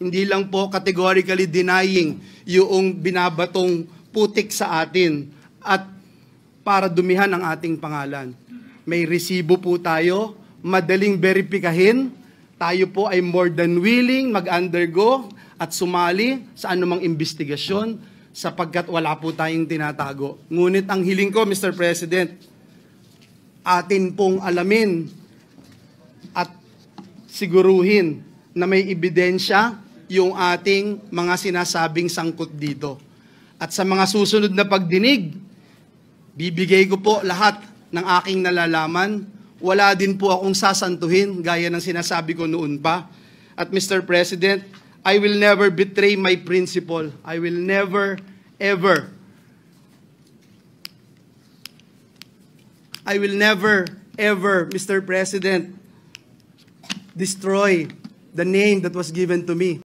Hindi lang po categorically denying yung binabatong putik sa atin at para dumihan ang ating pangalan. May resibo po tayo, madaling verifikahin, tayo po ay more than willing mag-undergo at sumali sa anumang investigasyon sapagkat wala po tayong tinatago. Ngunit ang hiling ko, Mr. President, atin pong alamin at siguruhin na may ebidensya yung ating mga sinasabing sangkot dito. At sa mga susunod na pagdinig, bibigay ko po lahat ng aking nalalaman. Wala din po akong sasantuhin gaya ng sinasabi ko noon pa. At Mr. President, I will never betray my principle. I will never, ever, Mr. President, destroy the name that was given to me.